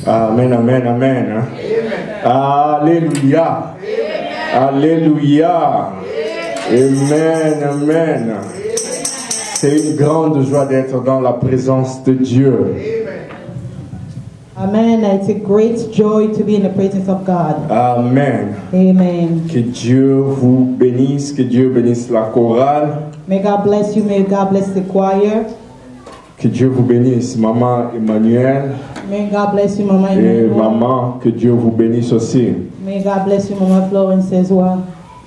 Amen, amen, amen. Alléluia. Alléluia. Amen, amen. C'est une grande joie d'être dans la présence de Dieu. Amen. It's a great joy to be in the presence of God. Amen. Amen. Que Dieu vous bénisse, que Dieu bénisse la chorale. May God bless you. May God bless the choir. Que Dieu vous bénisse, Maman Emmanuel. May God bless you, Mama Et Emmanuel. Maman, que Dieu vous bénisse aussi. May God bless you, Mama Florence, as well.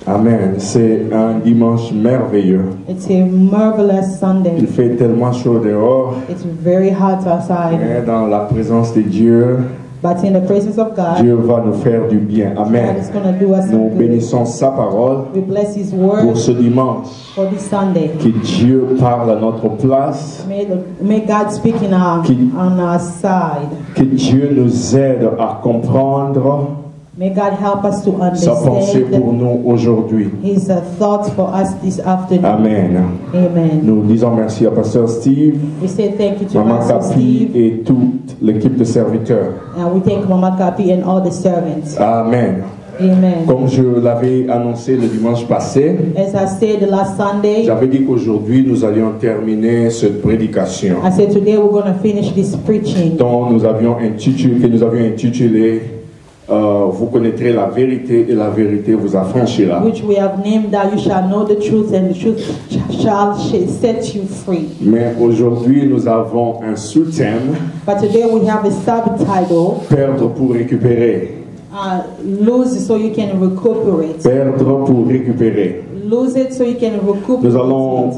Amen. C'est un dimanche merveilleux. It's a marvelous Sunday. Il fait tellement chaud dehors. It's very hot outside. Mais dans la présence de Dieu, But in the presence of God, Dieu va nous faire du bien. Amen. God is going to do us Nous some good. bénissons sa parole We bless His pour word ce dimanche. for this Sunday. Que Dieu parle à notre place. May God speak on our side. Que Dieu nous aide à comprendre May God help us to sa pensée pour understand nous aujourd'hui. His thoughts for us this afternoon. Amen. Amen. Nous disons merci à Pasteur Steve, We say thank you to Maman Pastor Capi Steve, et toute l'équipe de serviteurs. and we thank Mama Kapi and all the servants. Amen. Amen. Comme je l'avais annoncé le dimanche passé, As I said the last Sunday, j'avais dit qu'aujourd'hui nous allions terminer cette prédication I said today we're going to finish this preaching dont que nous avions intitulé vous connaîtrez la vérité et la vérité vous affranchira. which we have named that you shall know the truth and the truth shall set you free. Mais aujourd'hui nous avons un sous-thème, But today we have a subtitle, perdre pour récupérer. lose so you can recuperate. Perdre pour récupérer. Lose it so you can recuperate. Nous allons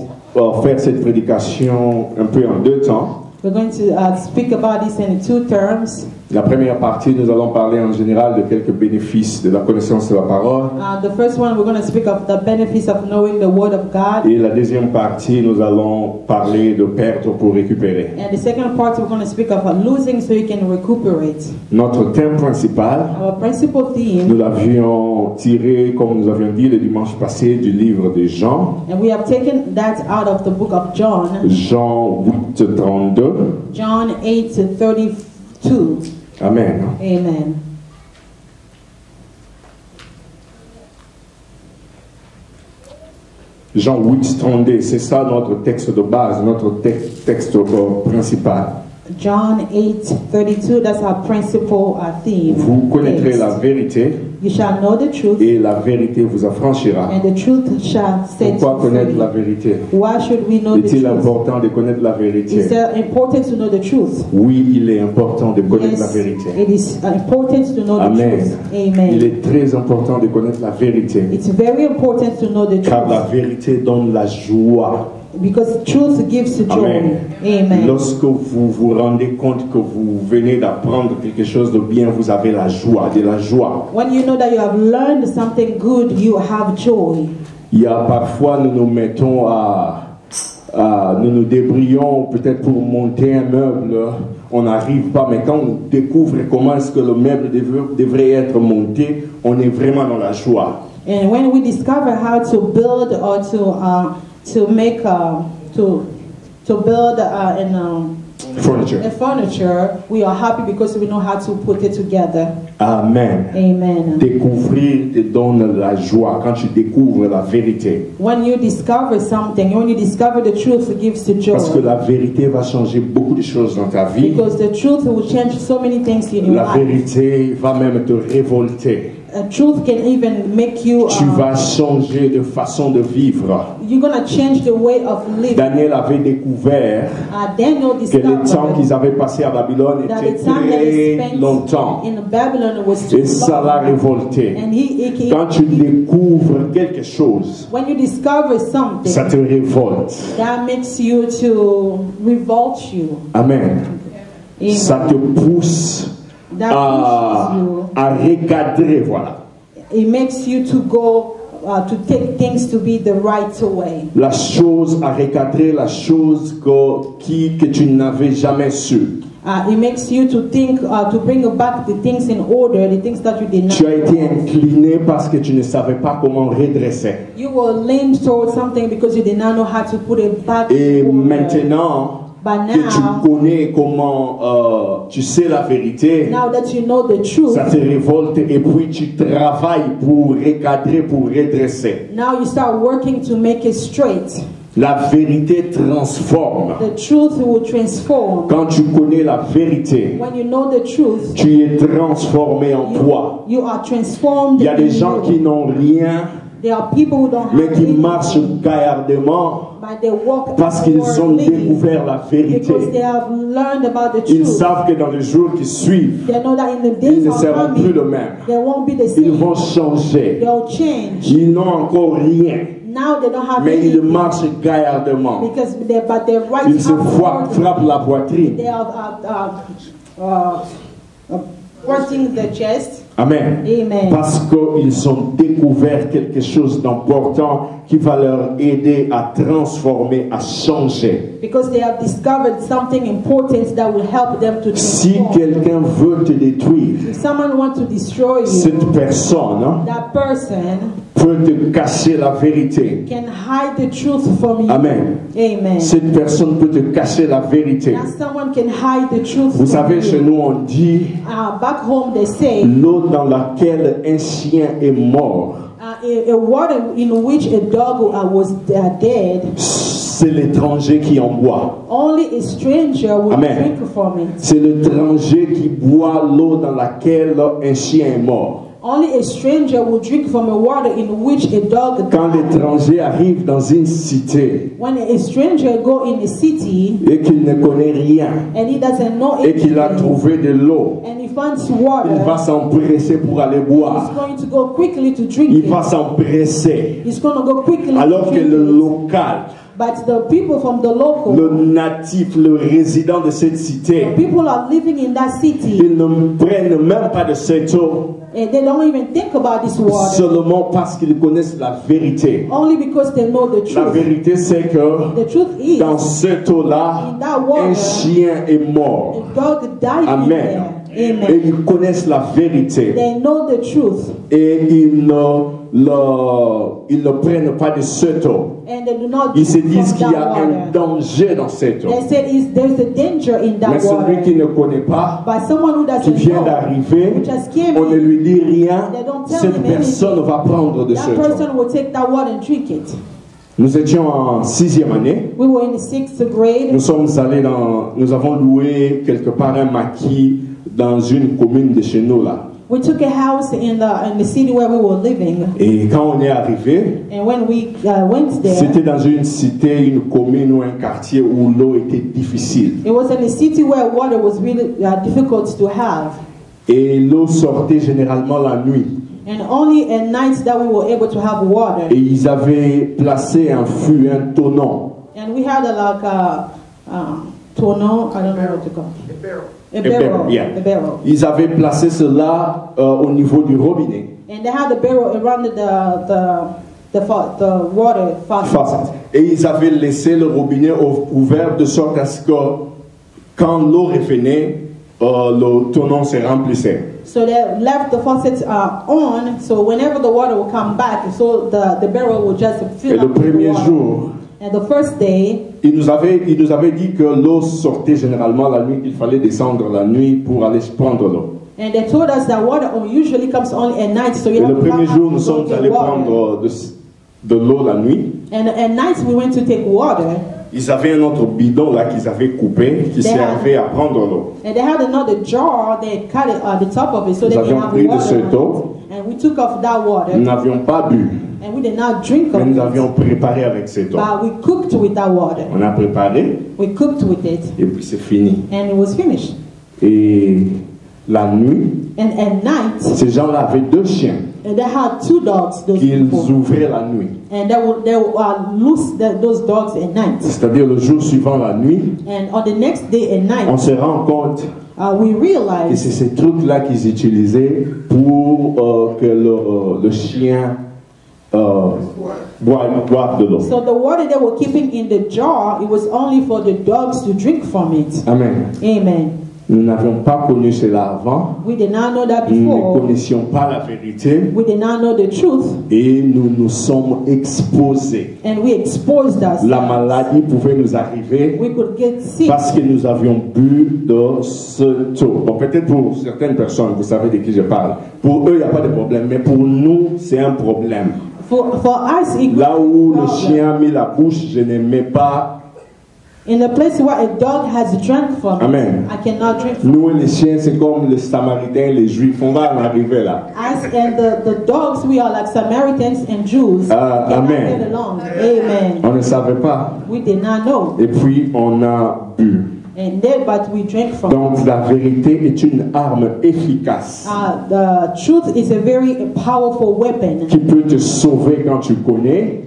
faire cette prédication un peu en deux temps. We're going to speak about this in two terms. La première partie, nous allons parler en général de quelques bénéfices de la connaissance de la parole. The first one, we're going to speak of the benefits of knowing the Word of God. Et la deuxième partie, nous allons parler de perdre pour récupérer. And the second part, we're going to speak of losing so you can recuperate. Notre thème principal, Our principal nous theme, l'avions tiré, comme nous avions dit le dimanche passé, du livre de Jean. and we have taken that out of the book of John, Jean 8, 32. John 8:32. Amen. Amen. Jean 8, 32, c'est ça notre texte de base, notre texte principal. John 8:32, that's our principal theme. Vous connaîtrez Text. la vérité You shall know the truth, et la vérité vous affranchira. and the truth shall set Pourquoi you connaître free. la vérité? Why should we know the Est-il truth? important de connaître la vérité? Is it important to know the truth? Oui, il est important de connaître la Yes, vérité. it is important to know the Amen. truth. Il Amen. est très important de connaître la vérité. It's very important to know the Car la truth vérité donne la joie. because truth gives joy. Amen. Amen. Lorsque vous vous rendez compte que vous venez d'apprendre quelque chose de bien, vous avez la joie, de la joie. When you know that you have learned something good, you have joy. Il y a parfois, nous nous mettons nous nous débrouillons peut-être pour monter un meuble, on n'arrive pas, mais quand on découvre comment est-ce que le meuble devrait être monté, on est vraiment dans la joie. And when we discover how to build or to make to build Furniture. a furniture, we are happy because we know how to put it together. Amen. Amen. Découvrir te donne la joie quand tu découvres la vérité. When you discover something, when you discover the truth, it gives you joy. Parce que la vérité va changer beaucoup de choses dans ta vie. Because the truth will change so many things in your La life. vérité va même te révolter. Truth can even make you. Tu vas changer de façon de vivre. You're gonna change the way of living. Daniel avait découvert Daniel que le temps discovered qu'ils avaient passé à Babylone that était the time that he très spent longtemps. in Babylon was too Et ça l'a long. révolté. And he Quand tu découvres quelque chose, when you discover something, ça te révolte. that makes you to revolt you. Amen. Amen. Ça te pousse That pushes you. à recadrer, voilà. It makes you to go to take things to be the right way. La chose à recadrer, la chose que tu n'avais jamais su. It makes you to think, to bring back the things in order, the things that you did not. Tu as été incliné parce que tu ne savais pas comment redresser. You were leaned towards something because you did not know how to put it back Et in order. maintenant que tu connais comment, tu sais la vérité, Now that you know the truth, ça te révolte et puis tu travailles pour recadrer, pour redresser. now you start working to make it straight. La vérité transforme. The truth will transform. Quand tu connais la vérité, When you know the truth, tu es transformé en toi. you are transformed. Il y a des in gens you. qui n'ont rien, There are people who don't mais have qui anything, marchent gaillardement but they walk parce qu'ils ont outwardly découvert la because they vérité. have learned about the Ils truth. savent que dans les jours qui suivent, They know that in the ils days ne of seront plus coming, le même. they won't be the Ils same. vont changer. They'll change. Ils n'ont encore rien, Now they don't have mais ils anything marchent gaillardement. because but their right Ils se hand, frappent la poitrine. they are working the chest. Amen. Amen. Parce qu'ils ont découvert quelque chose d'important qui va leur aider à transformer, à changer. Because they have discovered something important that will help them to Si transform. quelqu'un veut te détruire, If someone wants to destroy you, cette personne that person peut te cacher la vérité. can hide the truth from you. Amen. Amen. Cette personne peut te cacher la vérité. That someone can hide the truth Vous from savez, chez you. nous, on dit Back home they say l'eau dans laquelle un chien est mort, a water in which a dog was dead, c'est l'étranger qui en boit. only a stranger will Amen. drink from it. C'est l'étranger qui boit l'eau dans laquelle un chien est mort. Only a stranger will drink from a water in which a dog Quand died. l'étranger arrive dans une cité When a stranger go in a city et qu'il ne connaît rien and he doesn't know et qu'il a anything trouvé de l'eau, and he finds il va water, s'empresser pour aller he's boire. going to go quickly to drink Il it. va s'empresser. He's going to go quickly Alors to que drink le it. local, But the people from the local, le natif, le résident de cette cité, people are living in that city ils ne prennent même pas de cette eau and they don't even think about this water. seulement parce qu'ils connaissent la vérité. Only because they know the La truth. vérité, c'est que The truth is, dans cette eau-là, in that water, un chien est mort. a dog died in Amen. there. Et Amen. ils connaissent la vérité. They know the truth Et ils ne prennent pas de cette eau. and they do not Ils se drink disent from qu'il y a that un water. danger dans cette eau. They say there's a danger in Mais that celui qui water. ne connaît pas, But someone who qui doesn't vient know, d'arriver, who just came on ne in, lui dit rien, they don't tell cette him anything. personne va prendre de That cette eau. person will take that water and drink it. Nous étions en 6e année. We were in the 6th grade. Nous avons loué quelque part un maquis dans une commune de chez nous là. We took a house in the city where we were living, Et quand on est arrivé, and when we went there, c'était dans une cité, une commune ou un quartier où l'eau était difficile. it was in a city where water was really difficult to have, Et l'eau sortait généralement la nuit. and only at night that we were able to have water. Et ils avaient placé un fût, un tonneau. And we had a tonneau, I don't know what to call it. A barrel. Yeah. A barrel. Ils avaient placé cela au niveau du robinet. And they had the barrel around the water faucet. Et ils avaient laissé le robinet ouvert de sorte à ce que quand l'eau revenait, le tonneau se remplissait. So they left the faucet on, so whenever the water will come back, so the barrel will just Et fill le up with premier water. jour, And the first day, il nous avait dit que l'eau sortait généralement la nuit, qu'il fallait descendre la nuit pour aller prendre l'eau. and they told us that water usually comes only at night, so Et you have le to premier come jour, up nous to go sommes get allés water. prendre de l'eau la nuit. And at night we went to take water, Ils avaient un autre bidon là qu'ils avaient coupé, qui servait à prendre l'eau. and they had another jar. They cut it at the top of it so Nous they can avions have pris de water. cette eau. And we took off that water, Nous n'avions pas bu, and we did not drink mais of nous it, avions préparé avec cette eau. but we cooked with that water. On a préparé We cooked with it, et puis c'est fini. and it was finished. Et la nuit, And at night, ces gens-là avaient 2 chiens and they had 2 dogs. Those qu'ils people. ouvraient la nuit. And they would loose those dogs at night. C'est-à-dire le jour suivant la nuit, And on the next day at on night, se rend compte we que realized c'est ces trucs-là qu'ils utilisaient pour que le chien boive de l'eau. so the water they were keeping in the jar, it was only for the dogs to drink from it. Amen. Amen. Nous n'avions pas connu cela avant. We did not know that Nous ne before. connaissions pas la vérité. We did not know the truth, Et nous nous sommes exposés. and we exposed us. La maladie pouvait nous arriver We could get sick parce que nous avions bu de ce taux. Bon, peut-être pour certaines personnes, vous savez de qui je parle. Pour eux, il n'y a pas de problème. Mais pour nous, c'est un problème. For us, it Là où le problem. chien a mis la bouche, je n'aimais pas. In the place where a dog has drank from, Amen. I cannot drink from. Nous, les chiens, c'est comme les Samaritains, les Juifs. On va en arriver là. Us and the dogs, we are like Samaritans and Jews. Ah, We cannot amen. get along. Amen. On ne savait pas. We did not know. Et puis, on a bu. And then, but we drank from. Donc, la vérité est une arme efficace The truth is a very powerful weapon. qui peut te sauver quand tu connais.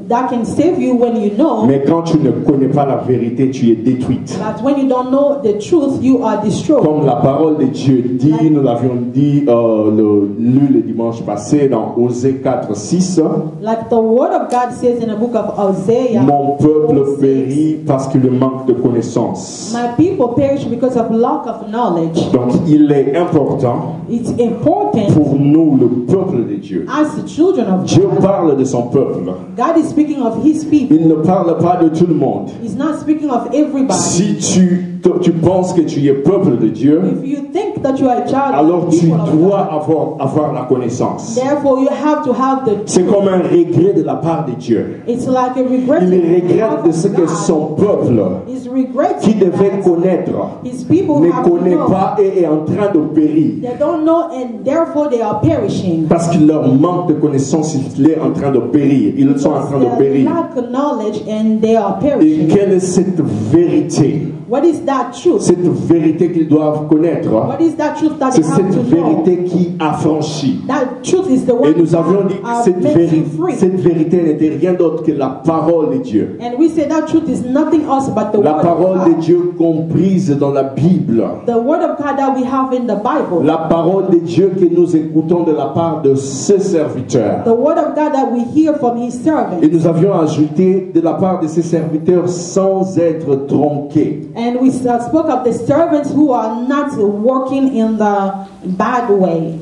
That can save you when you know. Mais quand tu ne connais pas la vérité, tu es détruite. But when you don't know the truth, you are destroyed. Comme la parole de Dieu dit, nous l'avions dit, lu le dimanche passé dans Osée 4:6. Like the word of God says in the book of Isaiah, Mon peuple périt parce qu'il manque de connaissance. my people perish because of lack of knowledge. Donc il est important It's important pour nous, le peuple de Dieu. as the children of Dieu God. parle de son peuple. God is speaking of His people. Il ne parle pas de tout le monde. He's not speaking of everybody. Si tu penses que tu es peuple de Dieu, If you think that you are a child alors of tu people of dois God, avoir la connaissance. therefore you have to have the C'est truth. comme un regret de la part de Dieu. It's like a regret. Il regrette de ce que son peuple, is regretting qui devait that connaître, his people ne have to connaît know. pas et est en train de périr. They don't know and therefore they are perishing. Parce qu'il leur manque de connaissance, il est en train de périr. Ils sont en train de They périr. lack knowledge and they are Et perishing. quelle est cette vérité? What is that truth? Cette vérité qu'ils doivent connaître. What is that truth that C'est they have cette to know? vérité qui affranchit. That truth is the one Et nous avions dit that que makes you free. cette vérité n'était rien d'autre que la parole de Dieu. And we say that truth is nothing else but the La word parole of de God. Dieu comprise dans la Bible. The word of God that we have in the Bible. La parole de Dieu que nous écoutons de la part de ses serviteurs. The word of God that we hear from His Et servants. nous avions ajouté de la part de ses serviteurs sans être tronqués. And we spoke of the servants who are not working in the bad way.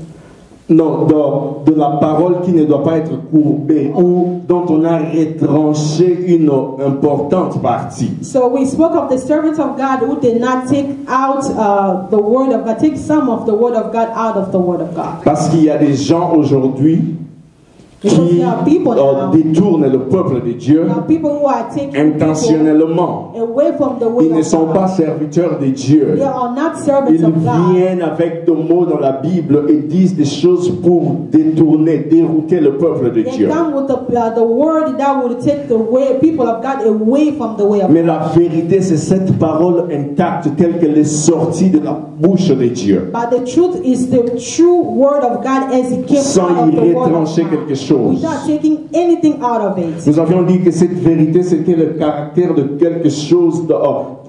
Non, de la parole qui ne doit pas être courbée ou dont on a retranché une importante partie. So we spoke of the servants of God who did not take out the word of God, take some of the word of God out of the word of God. Parce qu'il y a des gens aujourd'hui qui détournent le peuple de Dieu There are people who are taking intentionnellement. people away from the way Ils ne of sont God. pas serviteurs de Dieu. They are not servants Ils of God. viennent avec des mots dans la Bible et disent des choses pour détourner, dérouter le peuple de They Dieu. come with the word that will take the way people of God away from the way of Mais God. la vérité, c'est cette parole intacte telle qu'elle est sortie de la bouche de Dieu. But the truth is the true word of God as it came Sans out of y the word of retrancher God, quelque chose. without taking anything out of it. Nous avions dit que cette vérité, c'était le caractère de quelque chose,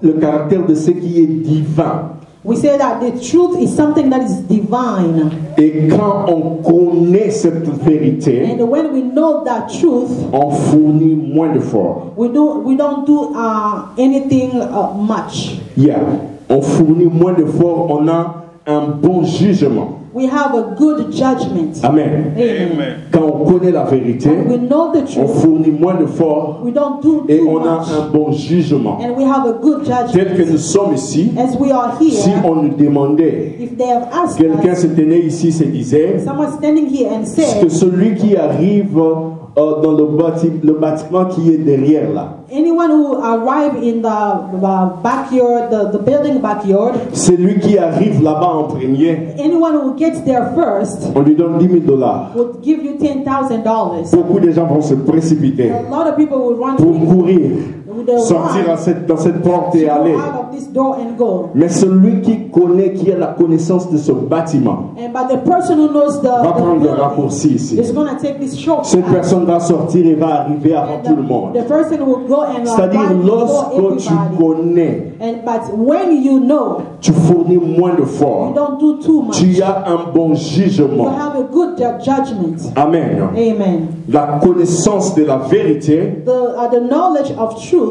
le caractère de ce qui est divin. We say that the truth is something that is divine. Et quand on connaît cette vérité, And when we know that truth, on fournit moins d'efforts. we don't do anything much. Yeah. On fournit moins d'efforts, on a un bon jugement. We have a good judgment. Amen. Amen. Quand on connaît la vérité, When we know the on truth, fournit moins d'efforts we don't do et too on a much. un bon jugement. And we have a good Tel que judgment. nous sommes ici, As we are si here, on nous demandait, if they have asked quelqu'un us, se tenait ici, se disait, someone standing here and que said, celui qui arrive dans le bâtiment qui est derrière là, anyone who arrive in the backyard, the building backyard, celui qui arrive là-bas en premier, anyone who gets there first on lui donne $10,000. would give you $10,000. Beaucoup de gens vont se précipiter A lot of people will run pour courir, they'll sortir run dans cette porte to et go aller. out of this door and go. Mais celui qui connaît, qui a la connaissance de ce bâtiment, And but the person who knows va prendre le the raccourci building ici. is going to take this short Cette path. personne va sortir et va arriver avant And tout le monde. the person will go and C'est-à-dire, arrive before lorsque tu everybody. connais, But when you know, tu fournis moins you d'efforts. don't do too much. Tu as un bon You jugement. have a good judgment. Amen. Amen. La connaissance de la vérité The knowledge of truth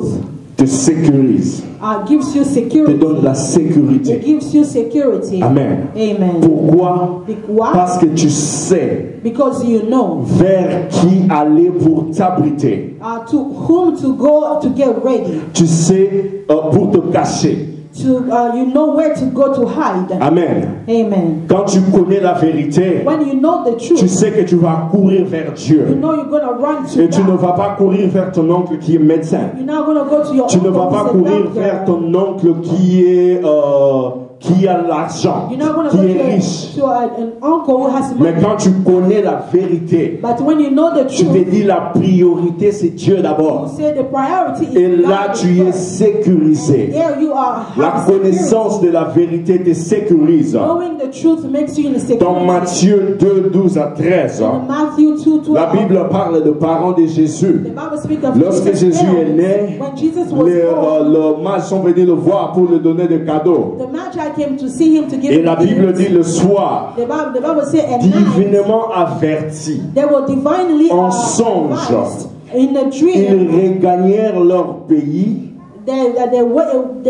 te te sécurise, gives you te security. donne la It sécurité. gives you security. Amen. Amen. Pourquoi? Why? Parce que tu sais Because you know vers qui aller pour t'abriter. to whom to go to get ready. Tu sais pour te cacher. You know where to go to hide. Amen. Amen. Quand tu connais la vérité, When you know the tu truth, sais que tu vas courir vers you Dieu. know you're gonna run to Et tu ne God. vas pas courir vers ton oncle qui est médecin. You're not gonna go to your Tu ne vas uncle pas who's a courir doctor. vers ton oncle qui a l'argent, You're not gonna qui go est riche. to an uncle who has Mais money. quand tu connais la vérité, But when you know the tu te truth, dis la priorité c'est Dieu you d'abord. say the priority is Et là God tu is es first. sécurisé. There you are. La have connaissance security. de la vérité te sécurise. Knowing the truth makes you in Dans security. Matthieu 2, 12 à 13, In Matthew 2:12, la Bible parle de parents de Jésus. the Bible speaks of Lorsque Jesus' Jésus est parents. né, When Jesus was les born, mages sont venus le voir pour lui donner des cadeaux. the Magi came to see him to give Et him la Bible gifts. dit le soir, The Bible says at night divinement avertis, they were divinely en songe, advised. In a ils dream, regagnèrent leur pays they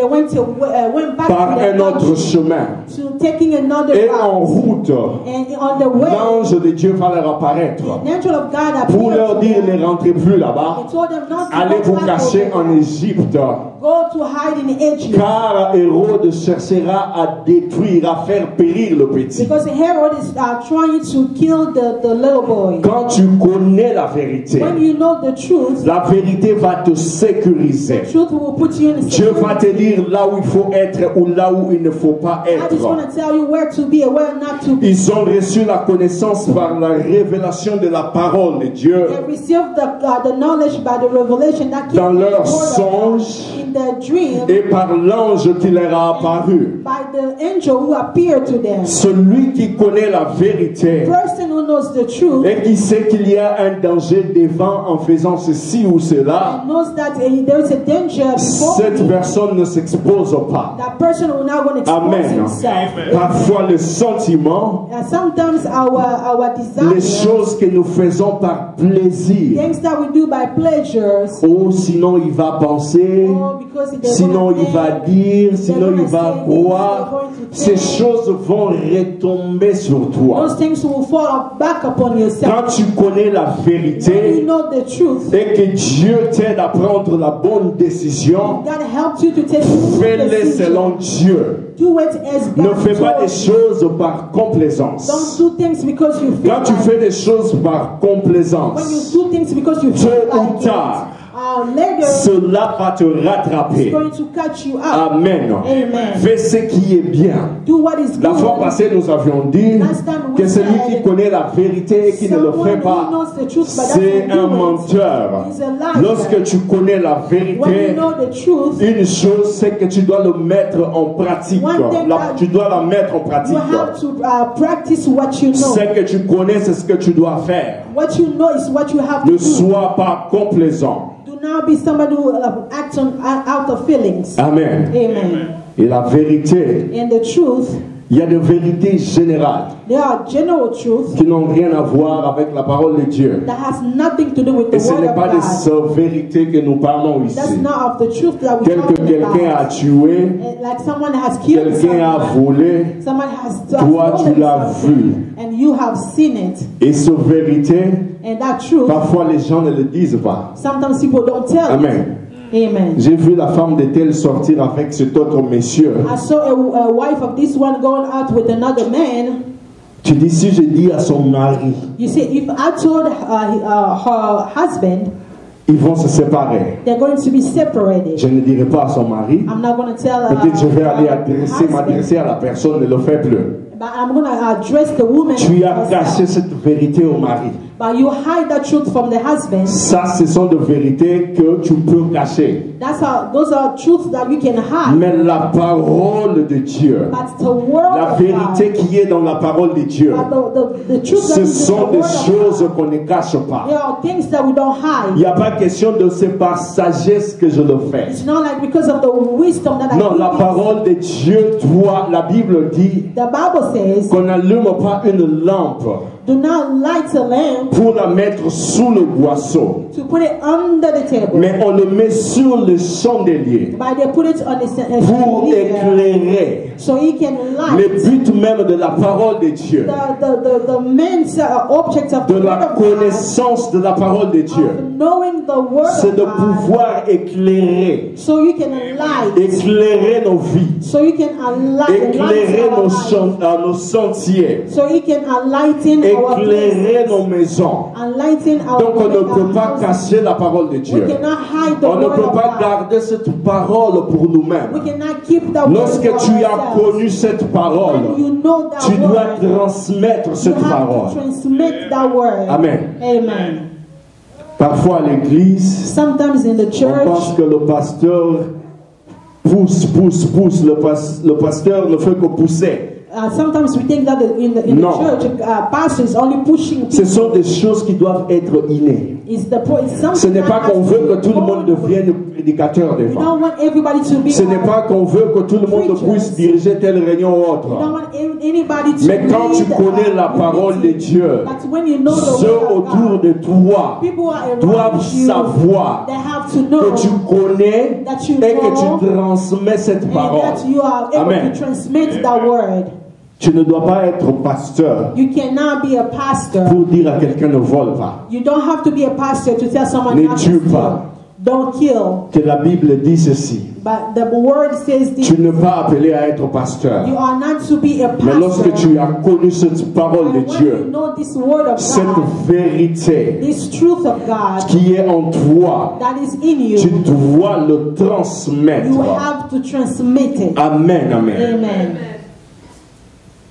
went back par to their un autre country chemin. to taking another Et en route. route, And on the way, l'ange de Dieu va leur apparaître the angel of God pour appeared leur to dire them. ne rentrez plus là-bas, He told them not to allez go vous back cacher over en there. Égypte. Go to hide in Egypt. Car Hérode cherchera à détruire, à faire périr le petit. Because Herod is trying to kill the little boy. Quand tu connais la vérité, When you know the truth, la vérité va te sécuriser. the truth will put you in Dieu va te security. dire là où il faut être ou là où il ne faut pas God is going être. to tell you where to be and where not to be. Ils ont reçu la connaissance par la révélation de la parole de Dieu. They received the knowledge by the revelation that came Dans from the leur word of God. songe In their dream, et par l'ange qui leur a apparu. by the angel who appeared to them. Celui qui connaît la vérité Person who knows the truth et qui sait qu'il y a un danger devant en faisant ceci ou cela, and knows that there is a danger before cette me, personne ne s'expose pas. that person will not going to expose Amen. himself. Parfois le sentiment, And sometimes our les desires, choses que nous faisons par plaisir, things that we do by pleasures, ou sinon il va penser, or because they're sinon gonna il va think, dire, sinon il gonna va say this, croire, they're going to ces think. choses vont retomber sur toi. those things will fall back upon yourself. Quand tu connais la When you vérité know the truth, et que Dieu t'aide à prendre la bonne décision, God helps you to take the fais-le decision. selon Dieu. Do it as Ne God fais pas told des you. choses par complaisance. Don't do things because you feel Quand tu like fais des choses par when you complaisance, do things because you feel tôt ou like tard, it, later cela va te it's rattraper. going to catch you up. Amen. Amen. Fais ce qui est bien. Do what is La fois good. passée, nous avions dit Last time we que celui said, qui connaît la vérité et qui ne le someone fait who pas, knows the truth but c'est doesn't un do it, menteur. he's a liar. Lorsque tu connais la When you vérité, know the truth, une chose, c'est que tu dois le mettre en pratique. One thing that Tu dois la mettre en you pratique. have to practice what you know. Ce que tu connais, c'est ce que tu dois faire. What you know is what you have to Ne do. sois pas complaisant. Do not be somebody who acts out of feelings. Amen. Amen. Et la vérité, And the truth, il y a des vérités générales there are general truths qui n'ont rien à voir avec la parole de Dieu. that has nothing to do with Et the ce word n'est of pas de God. ces vérités que nous parlons That's ici. not of the truth that we're Tel que talking quelqu'un a about. tué, And like someone has killed quelqu'un a someone, volé, someone has toi tu stolen l'as something, vu. and you have seen it. Et cette vérité, And that truth, parfois les gens ne le disent pas. sometimes people don't tell Amen. it. Amen. J'ai vu la femme de tel sortir avec cet autre monsieur. I saw a wife of this one going out with another man. Tu dis, si je dis à son mari, You see, if I told her husband, ils vont se séparer. they're going to be separated. Je ne dirai pas à son mari. I'm not going to tell Peut-être je vais aller husband, m'adresser à la personne, ne le fais plus. but I'm going to address the woman. Tu as herself. caché cette vérité au mari. But you hide that truth from the husband. Ça, ce sont des vérités que tu peux cacher. Those are truths that you can hide. Mais la parole de Dieu, But the word la of vérité God, qui est dans la parole de Dieu, but the truth that ce is in sont the des word of choses God, qu'on ne cache pas. there are things that we don't Il hide. n'y a pas question de c'est par sagesse que je le fais. It's not like because of the wisdom that I Non, do la this. parole de Dieu doit, la Bible dit The Bible says qu'on n'allume pas une lampe Do not light a lamp pour la mettre sous le boisseau, to put it under the table, mais on le met sur le chandelier but they put it on the pour chandelier éclairer so he can le light but même de la parole de Dieu, the main object of de the word la of God, connaissance de la parole de Dieu. of knowing the word C'est of de God, pouvoir éclairer, so you can light, éclairer nos vies, so you can éclairer our nos, lives, nos sentiers, so he can enlighten our éclairer places, nos maisons. enlighten our Donc on ne our peut pas houses. cacher la parole de We Dieu. cannot hide the On ne word peut of pas God. garder cette parole pour We nous-mêmes. cannot keep that Lorsque word for tu as ourselves. connu cette parole, When you know that tu dois word, transmettre you cette have parole. to transmit that word. Amen. Amen. Parfois à l'église, Sometimes in the on church, pense que le pasteur pousse. Le pasteur ne fait que pousser. sometimes we think that in the Non. church, pastor is only pushing Ce people. sont des choses qui doivent être innées. It's something Ce n'est pas that qu'on has veut to que tout le be monde born. devienne prédicateur We devant. don't want everybody to be Ce n'est pas qu'on veut que tout le monde preachers. puisse diriger telle réunion ou We don't autre. want anybody to Mais quand tu lead, connais la the parole de meeting. Dieu, But when you know the ceux word of autour God, de toi people are around doivent you, savoir they have to know que tu connais that you et que know tu transmets cette and parole. that you are able Amen. to transmit that word. Tu ne dois pas être pasteur You cannot be a pastor. pour dire à quelqu'un ne vole pas. You don't have to be a pastor to tell someone Ne not to tue steal. pas. Don't kill. Que la Bible dit ceci. But the word says this. Tu n'es pas appelé à être pasteur. You are not to be a Mais lorsque pastor. tu as connu cette parole de And when Dieu, you know this word of cette God, vérité this truth of God qui est en toi, that is in tu you, dois le transmettre. you have to transmit it. Amen, amen. Amen.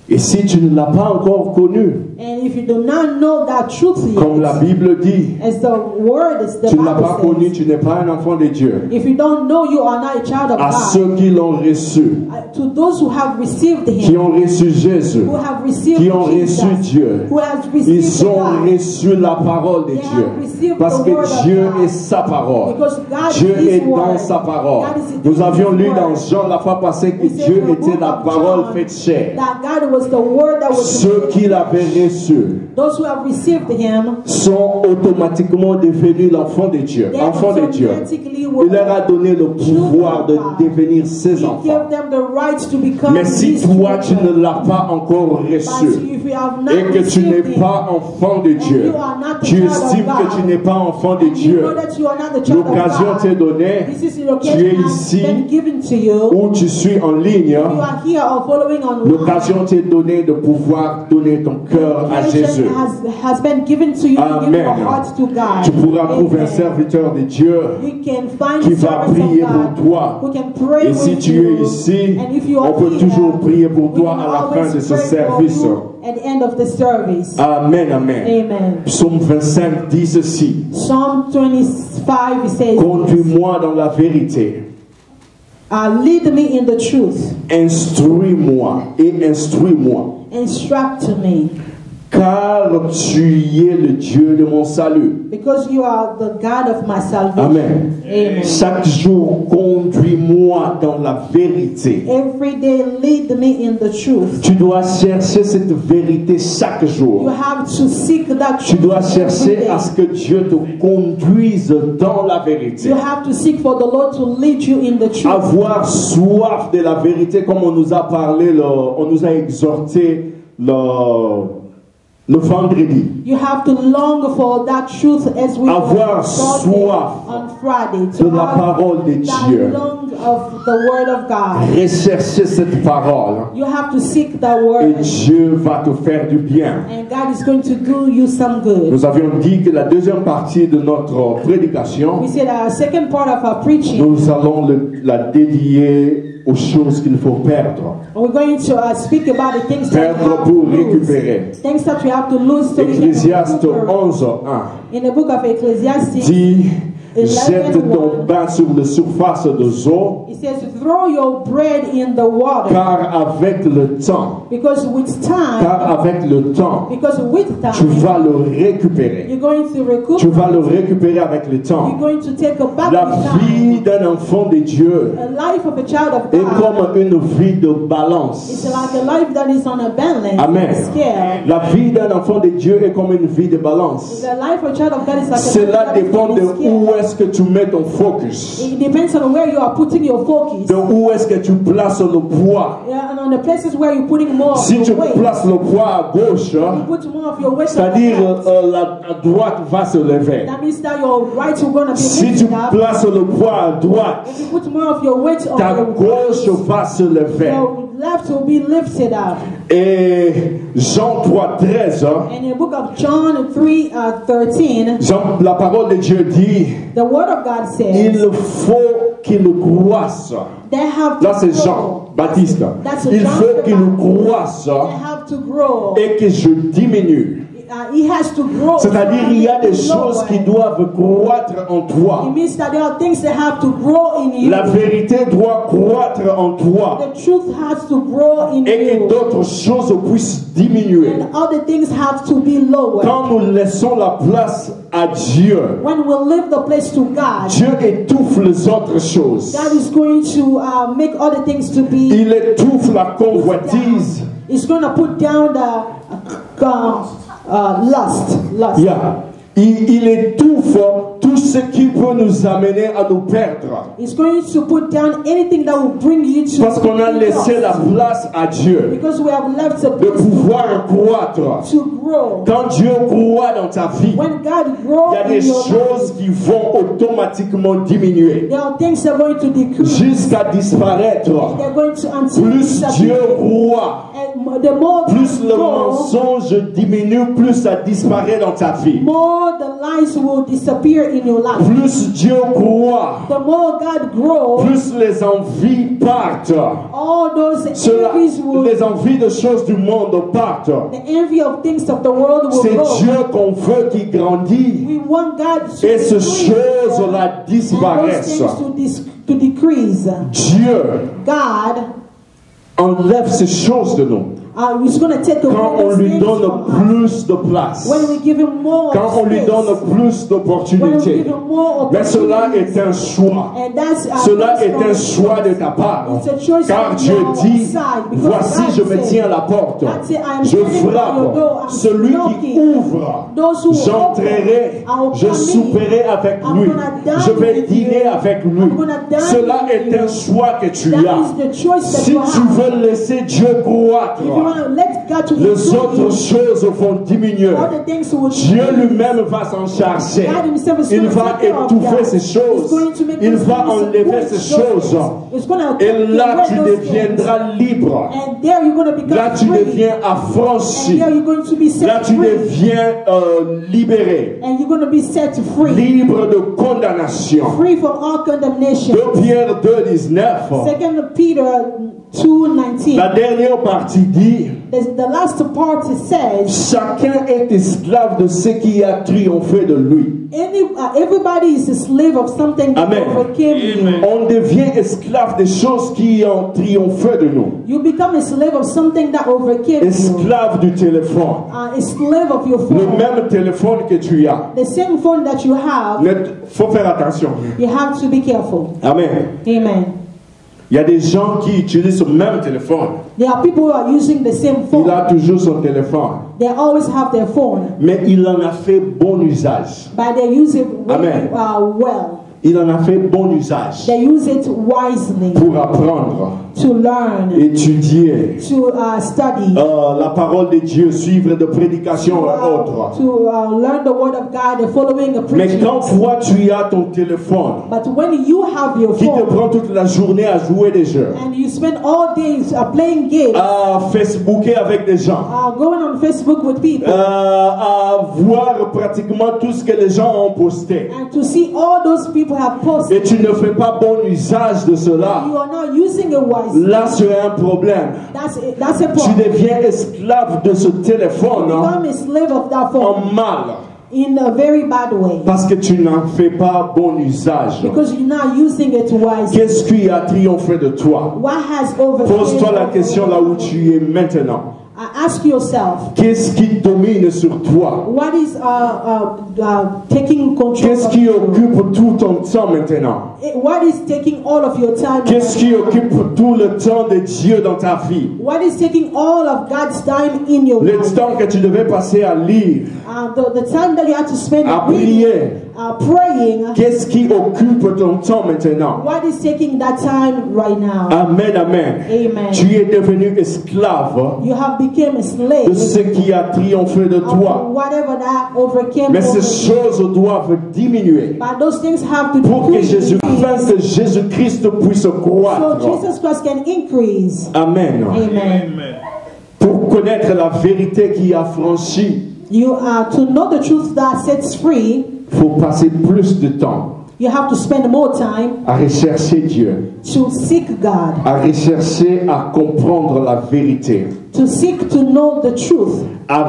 Et si tu ne l'as pas encore connu, And if you do not know that truth comme la yet, Bible dit, as the word is the tu ne l'as pas Bible connu, says, tu n'es pas un enfant de Dieu. if you don't know, you are not a child of À God. ceux qui l'ont reçu, To those who have received qui Him, ont reçu Jésus, who have received qui ont Jesus, reçu Dieu, who has received ils ont God, reçu la parole de They Dieu. have received Parce the que word of Dieu God. est sa parole. Because God Dieu is His est dans word. sa parole. God is in Nous avions His lu word. dans Jean la fois passée que We said Dieu in the était book la of parole John faite chair. that God was the word that was Ceux qui l'avaient reçu those who have received Him, sont automatiquement devenus l'enfant de Dieu. they Enfant de Dieu. automatically Il leur a donné le pouvoir de devenir ses He enfants. gave them the right to become Mais si His toi tu children. ne l'as pas encore But reçu if you have not et que tu n'es received Him, pas enfant de Dieu, you are not the tu child of estimes God, que tu n'es pas enfant de and you Dieu, know that you are not the child of l'occasion God, t'est donnée, this is the tu es occasion has ici been given to you. ou tu suis en ligne, You are here or following online. l'occasion t'est donnée de pouvoir donner ton cœur à Jésus. Has been given to you to give Amen. your heart to God. Tu pourras trouver un Amen. serviteur de Dieu You can find qui a va servant prier of pour God toi. who can pray Et si with tu you. es ici, And if you are on peut here, toujours prier pour we toi can à la fin always de ce pray for service. you at the end of the service. Amen, amen. Amen. Psaume 25 dit ceci. Psalm 25 it says, Conduis-moi dans la vérité. lead me in the truth, Instruis-moi et instruis-moi. instruct me, Car tu es le Dieu de mon salut. because you are the God of my salvation. Amen. Amen. Chaque jour, conduis-moi dans la vérité. Every day lead me in the truth. Tu dois chercher cette vérité chaque You jour. have to seek that Tu truth dois every chercher day. à ce que Dieu te conduise dans la vérité. You have to seek for the Lord to lead you in the truth. Avoir soif de la vérité, comme on nous a parlé, on nous a exhorté le vendredi. You have to long for that truth as we Avoir exalted soif on Friday. de la parole de that Dieu. long of the word of God. Rechercher cette parole You have to seek that et word, Dieu va te faire du bien. and God is going to do you some good. Nous avions dit que la deuxième partie de notre prédication, We said our second part of our preaching, nous allons la dédier aux choses qu'il faut perdre. we're going to speak about the things that we Perdre have pour to lose. récupérer. Things that we have to lose so we can Ecclésiaste recuperate. 11:1 In the book of Ecclesiastes, dit jette ton pain sur la surface des eaux, It says, throw your bread in the water. car avec le temps, Because with time, tu vas le récupérer. you're going to recoup. Tu vas le récupérer avec le You're temps. going to take a back La with vie time. d'un enfant de Dieu A life of a child of est God. comme une vie de balance. It's like a life that is on a balance. Amen. Scale. La vie d'un enfant de Dieu est comme une vie de balance. The life of a child of God is like a Cela life that is dépend on de a scale. où est-ce que tu mets ton focus. It depends on where you are putting your focus. De où est-ce que tu places le poids. Yeah, and on the places where you're putting more of Si tu your weight. places le poids à gauche, You put more of your weight on c'est-à-dire the left. la droite va se lever. That means that your right is going to be Si tu lifted up. places le poids à droite, If you put more of your weight on ta your gauche va se lever. your left will be lifted up. Et Jean 3,13, In the book of John 3:13, la parole de Dieu dit, the word of God says, il faut qu'il croisse. they have Là to c'est grow. Jean Baptiste. That's Il John faut the qu'il Baptist. croisse They have to grow. et que je diminue. He has to grow. C'est-à-dire il y a des choses qui doivent croître en It toi. means that there are things that have to grow in you. La vérité doit croître en toi The truth has to grow in et que you. d'autres choses puissent diminuer. And other things have to be lowered. Quand nous laissons la place à Dieu, When we leave the place to God, Dieu étouffe les autres choses. God is going to make other things to be. Il étouffe la convoitise. It's going to put down the lust. Yeah. Il étouffe tout ce qui peut nous amener à nous perdre. It's going to put down anything that will bring you to. Parce qu'on a laissé la place à Dieu Because we have left the de place pouvoir croître. to grow. Quand Dieu croît dans ta vie, When God il y grows a in des your choses life, qui vont automatiquement diminuer there are things that are going to decrease. jusqu'à disparaître. They're going to until Plus Dieu croît, and the more plus God le grows, mensonge diminue, plus ça disparaît dans ta vie. more the lies will disappear in your life. Plus Dieu croît, The more God grows, plus les envies partent. all those envies will, Les envies de choses du monde partent. the envy of things of the world will C'est grow. Dieu qu'on veut qui grandit. We want God to Et ces increase, choses-là and those disparaissent. things to decrease. Dieu God enlève ces choses de nous. is going to take away Quand on those lui things donne from us. plus de place. When we give him more Quand on lui space, donne plus when we give d'opportunités. him more Mais cela opportunities, est un choix. and that's Cela based est on un choix de ta part. It's a choice Car on Dieu your dit, side, because voici God je me said, tiens à la porte. God said, I am Je standing by your frappe. door, I'm Celui qui knocking. ouvre, Those who j'entrerai, open, I will je come in. souperai avec I'm lui. gonna dine Je vais with dîner you. avec lui. I'm gonna dine Cela with est you. un choix que tu That as. is the choice that Si you tu have. veux laisser Dieu croître, If you want to let God to les increase autres you, choses vont diminuer. all the things will Dieu decrease. lui-même va s'en charger. God himself is Il going to va take care of étouffer that. ces He's choses. going to make Il those va things enlever good, ces those choses. things. It's going to Et take là, away tu those deviendras libre. things. And there you're going to become Là, tu free. deviens And affranchi. there you're going to be set Là, tu free. deviens libéré. And you're going to be set free. Libre de condamnation. Free from all condemnation. 2 Pierre 2,19. 2 Peter 2:19. La dernière partie dit, The last part it says, chacun est esclave de ce qui a triomphé de lui. everybody is a slave of something that Amen. overcame you. On devient esclave des choses qui ont triomphé de nous. You become a slave of something that overcame you. Esclave du téléphone. A slave of your Le phone. même téléphone que tu as. The same phone that you have, Il faut faire attention. you have to be careful. Amen. Amen. Il y a des gens qui utilisent ce même téléphone. There are people who are using the same phone. Il a toujours son téléphone. They always have their phone, Mais il en a fait bon usage. but they use it Amen. well. Il en a fait bon usage They use it wisely pour apprendre, to learn, étudier to study, la parole de Dieu, suivre de prédications et autres. to learn the word of God and following the Mais preaching. quand toi tu as ton téléphone But when you have your qui te phone prend toute la journée à jouer des jeux, and you spend all days playing games, à Facebooker avec des gens, going on Facebook with people, à voir pratiquement tout ce que les gens ont posté, and to see all those people have posted, et tu ne fais pas bon usage de cela, you are not using it wisely. là c'est un problème. That's a Tu problem. deviens esclave de ce téléphone You become a slave of that phone en mal. in a very bad way. Parce que tu n'en fais pas bon usage. Because you're not using it wisely. Qu'est-ce qui a triomphé de toi? What has overcome? Pose-toi la question là où tu es maintenant. Ask yourself. Qu'est-ce qui domine sur toi? What is taking control? Qu'est-ce qui occupe tout ton temps maintenant? What is taking all of your time? Qu'est-ce qui occupe tout le temps de Dieu dans ta vie? What is taking all of God's time in your Le life? temps que tu devais passer à lire, The time that you have to spend à reading, prier. praying. Qu'est-ce qui occupe ton temps maintenant? What is taking that time right now? Amen, amen. Amen. Tu es devenu esclave You have become a de slave ce qui a triomphé de of toi. whatever that overcame. Mais ces choses doivent diminuer But those things have to pour que decrease. que Jésus-Christ puisse So croître. Jesus Christ can increase. Amen. Amen. Pour connaître la vérité qui a franchi, You are to know the truth that sets free. il faut passer plus de temps You have to spend more time à rechercher Dieu, to seek God, à rechercher à comprendre la vérité, to seek to know the truth. à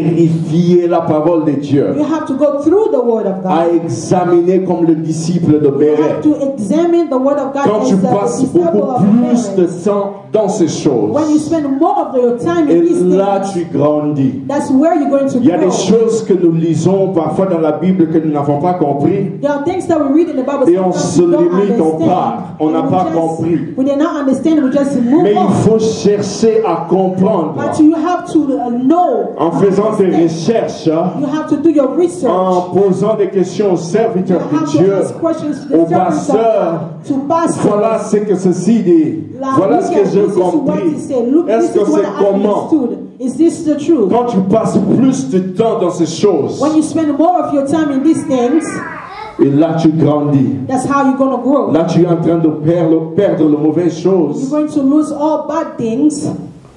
vérifier la parole de Dieu, You have to go through the Word of à God. examiner comme le disciple de You have Béret. to examine the Word of God Quand tu as the passes disciple beaucoup of plus de Mary. temps dans ces choses, When you spend more of your time in et these là things, tu grandis. that's where you're going to Il y a des grow. choses que nous lisons parfois dans la Bible que nous n'avons pas compris. There are things that we read in the Bible Et on sometimes se we don't limite, on understand. part. On n'a And pas we just- compris. We did not understand, we just move Mais il on. faut chercher à comprendre. But you have to know. En faisant des understand. recherches, You have to do your research. en posant des questions aux You serviteurs de have to Dieu, ask questions to aux the servants of pasteurs. God, to pastors. Voilà ce que ceci dit. Like, Voilà look ce at que this j'ai is what compris. he said. Look, Est-ce this que is what c'est I comment? understood. Is this the truth? Quand tu passes plus de temps dans ces choses, When you spend more of your time in these things, et là tu grandis. that's how you're going to grow. Là tu es en train de perdre les mauvaises You're choses, going to lose all bad things,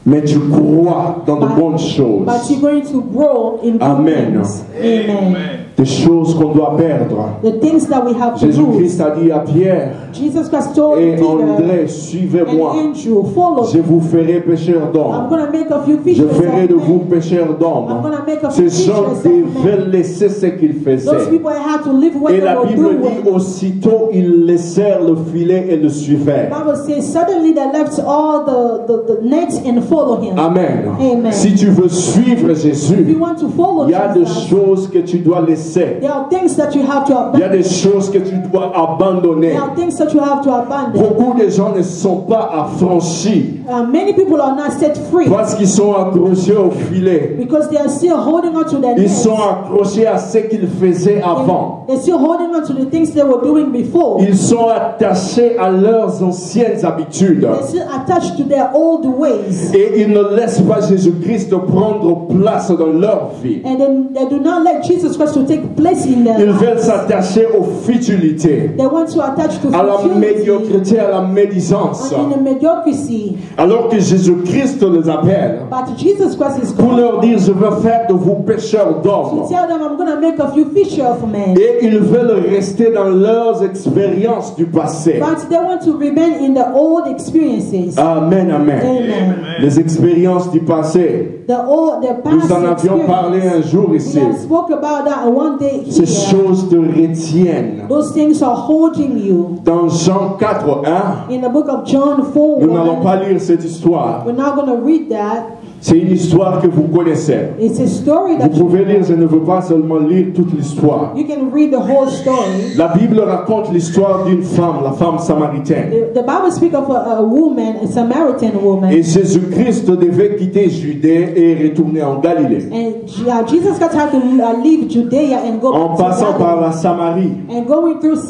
mais tu crois dans de bonnes choses. but you're going to grow in good Amen. things. Amen. Des choses qu'on doit perdre. The things that we have to lose. Jésus-Christ a dit à Pierre Jesus Christ told et Peter André, and suivez-moi. Andrew, follow Je me. vous ferai pécheurs I'm d'hommes. going to make of you Je fishers ferai of de vous men. pécheurs I'm d'hommes. going to make of you Ces gens fishers of men. devaient laisser ce qu'ils Those faisaient. people had to live what Et they la were Bible dit doing. aussitôt ils laissèrent le filet et le suivaient. The Bible says suddenly they left all the nets and follow him. Amen. Amen. Si tu veux suivre If you Jésus, want to follow il y a des Jesus, choses que tu dois laisser. there are things that you have to Il y a abandon. des choses que tu dois abandonner. There are things that you have to abandon. Beaucoup de gens ne sont pas affranchis Many people are not set free parce qu'ils sont accrochés au filet. because they are still holding on to their Ils nets. sont accrochés à ce qu'ils faisaient avant. They're still holding on to the things they were doing before. Ils sont attachés à leurs anciennes habitudes. They're still attached to their old ways. Et ils ne laissent pas Jésus-Christ prendre place dans leur vie. And then they do not let Jesus Christ to take place in their Ils lives. veulent s'attacher aux futilités, They want to attach to à la futility médiocrité, à la médisance. and in a mediocrity. Alors que Jésus-Christ les appelle But Jesus Christ is pour going leur dire, je veux faire de vous pécheurs to d'hommes. tell them, I'm going to make of you fisher of men. Et ils veulent rester dans leurs expériences du passé. But they want to remain in the old experiences. Amen, amen. Amen. Les expériences du passé. The Nous past en avions parlé un experience. jour We ici. have spoke about that one day Ces here. choses te retiennent. Those things are holding you. Dans Jean 4:1, In the book of John 4, nous n'allons pas lire cette histoire. we're not going to read that. C'est une histoire que vous connaissez. It's a story that Vous pouvez lire, je ne veux pas seulement lire toute l'histoire. you can read the whole story. La Bible raconte l'histoire d'une femme, la femme samaritaine. The Bible speaks of a woman, a Samaritan woman. Et Jésus-Christ devait quitter Judée et retourner en Galilée. And Jesus Christ had to leave Judea and go En back to passant par Galilee. la Samarie. And going through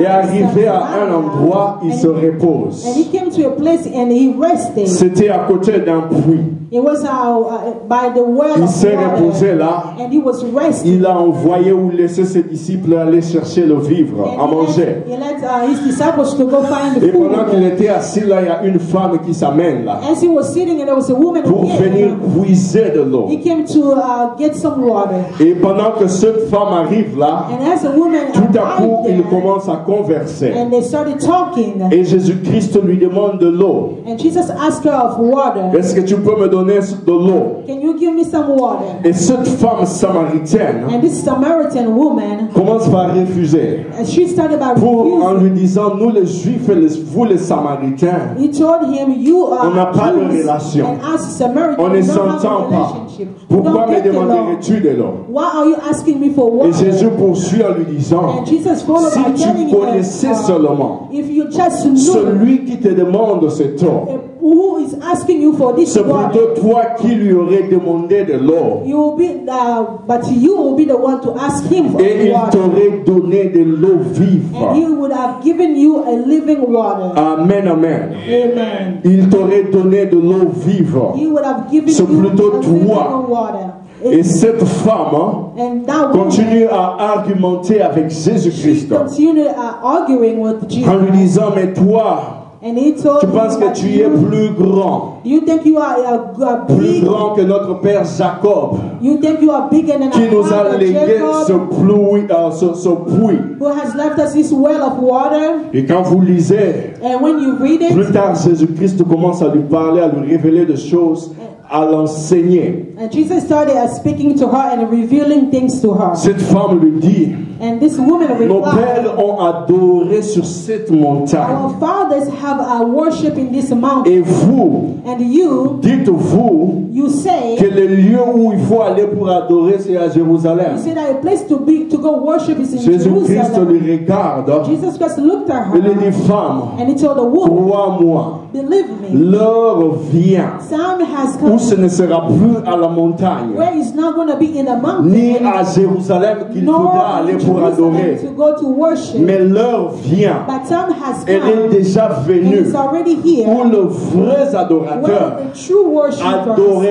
Et arrivé à un Samaria. endroit, il se repose. And he came to a place and he rested. C'était à côté d'un puits. It was by the well Il of s'est reposé water. là. And he was resting. Il a envoyé ou laissé ses disciples aller chercher le vivre, à And manger. he let his disciples to go find the Et pendant qu'il food. était assis là, il y a une femme qui s'amène là As he was sitting and there was a woman who pour venir came. puiser de l'eau. He came to get some water. Et pendant que cette femme arrive là, And as a woman tout à coup, arrived il there, commence à converser. and they started talking. Et Jésus-Christ lui demande de l'eau. And Jesus asked her of water. Est-ce que tu peux me donner de l'eau? Can you give give me some water. Et cette femme samaritaine And this Samaritan woman, commence par refuser. she started by En refusing. lui disant, nous les Juifs et vous les Samaritains, He told him, you on n'a are pas de Jews, relation. and us Samaritans, On ne we don't have s'entend a pas. relationship. Pourquoi Don't me take the law. demanderais-tu de l'eau? Why are you asking me for Et water? Jésus poursuit en lui disant, And Jesus followed si by telling tu connaissais him, seulement if you just knew celui qui te demande cette eau, who is asking you for this c'est water, plutôt toi qui lui aurais demandé de l'eau. you will be, but you will be the one to ask him for Et il water. t'aurait donné de l'eau vive. And he would have given you a living water. Amen, amen. Amen. Il t'aurait donné de l'eau vive. He would have given C'est you plutôt a living toi. water. Et cette femme And that woman, continue à argumenter avec she Jésus-Christ continued arguing with Jesus. en lui disant, mais toi, And he told tu him penses que that tu es plus grand, you think you are a plus big, grand que notre père Jacob, you think you are bigger than qui our nous a father légué ce Jacob, puits. who has left us this well of water. Et quand vous lisez, And when you read it, plus tard, Jésus-Christ commence à lui parler, à lui révéler des choses, à l'enseigner. and Jesus started speaking to her and revealing things to her. Cette femme lui dit, And this woman nos replied, pères ont adoré sur cette montagne. our fathers have a worship in this mountain. Et vous, And you dites-vous you say, que le lieu où il faut aller pour adorer, c'est à Jérusalem. you say that a place to go worship is in Jésus-Christ Jerusalem. lui regarde Jesus Christ looked at et lui dit, her femme, and he told the woman, crois-moi, believe me, l'heure vient time has où come ce ne sera plus à la montagne, where it's not going to be in the ni mountain, à Jérusalem qu'il nor faudra aller in pour Jerusalem adorer. to go to worship. Mais l'heure vient, But time has elle est come déjà and venue, it's already here où les vrais where adorateurs the true worshipers, adoreront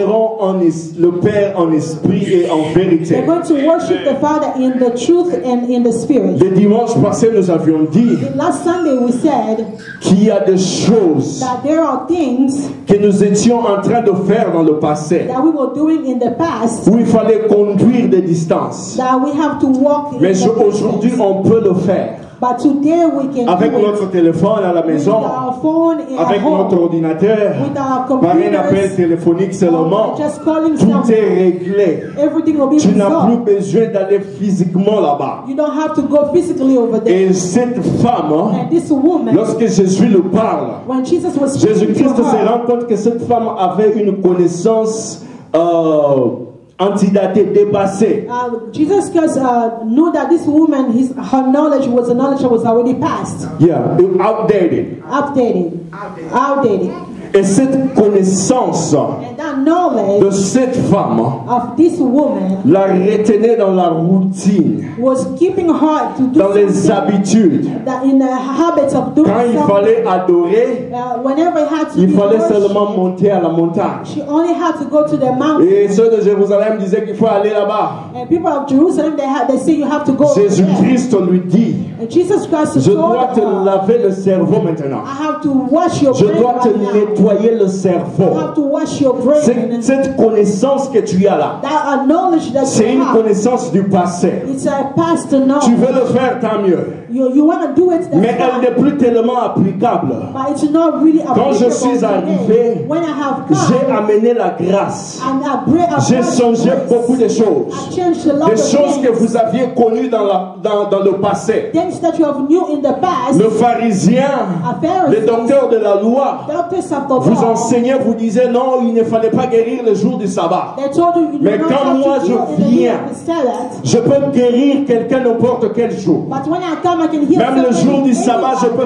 le Père en esprit et en vérité. they're going to worship the Father in the truth and in the Spirit. Le dimanche passé, nous avions dit Last Sunday we said qu'il y a des choses that there are things que nous étions en train de faire dans le passé, that we were doing in the past où il fallait conduire des distances. that we have to walk in Mais the aujourd'hui, distance. on peut le faire. But today we can Avec do it notre téléphone à la with maison, our phone in avec our notre home, ordinateur, with our par un appel computers, téléphonique seulement, or just calling tout someone. est réglé. Everything will be Tu n'as plus resolved. besoin d'aller physiquement là-bas. You don't have to go physically over there. Et cette femme, And this woman, lorsque Jésus lui parle, when Jesus was speaking Jésus-Christ to se her, rend compte que cette femme avait une connaissance antidatée, dépassée. Jesus Christ knew that this woman, her knowledge was a knowledge that was already past, Yeah, outdated. outdated. Et cette connaissance And that knowledge de cette femme of this woman la retenait dans la routine, was keeping her to do dans les something habitudes. that in the habits of doing Quand il something. fallait adorer, Whenever it had to il be fallait worship, seulement monter à la montagne. she only had to go to the mountain. Et ceux de Jérusalem disaient qu'il faut aller là-bas. And people of Jerusalem, they say you have to go over there. Jésus-Christ lui dit, And Jesus Christ je told dois te her, laver le cerveau maintenant. I have to wash your Je brain dois te right now. nettoyer le I cerveau. have to wash your brain. Cette connaissance que tu as là, That knowledge that c'est you une have, connaissance du passé. it's a past knowledge. Tu veux le faire, tant mieux. You want to do it, that's Mais elle fine. n'est plus tellement applicable. But it's not really Quand je applicable suis today. arrivé, When I have j'ai come, amené la grâce. and I J'ai changé beaucoup de I choses. changed a lot Des of choses que things. vous aviez connues dans le passé. Things that you have knew in the past. Le pharisien, A Pharisee, le docteur de la loi, doctors of the vous law, enseignait, vous disait non, il ne fallait pas guérir le jour du sabbat. they told you Mais do not quand have moi to je heal in the day viens, of the Sabbath. Je peux guérir quelqu'un n'importe quel jour. But when I come, I can heal Même le somebody jour du any sabbat, je time. peux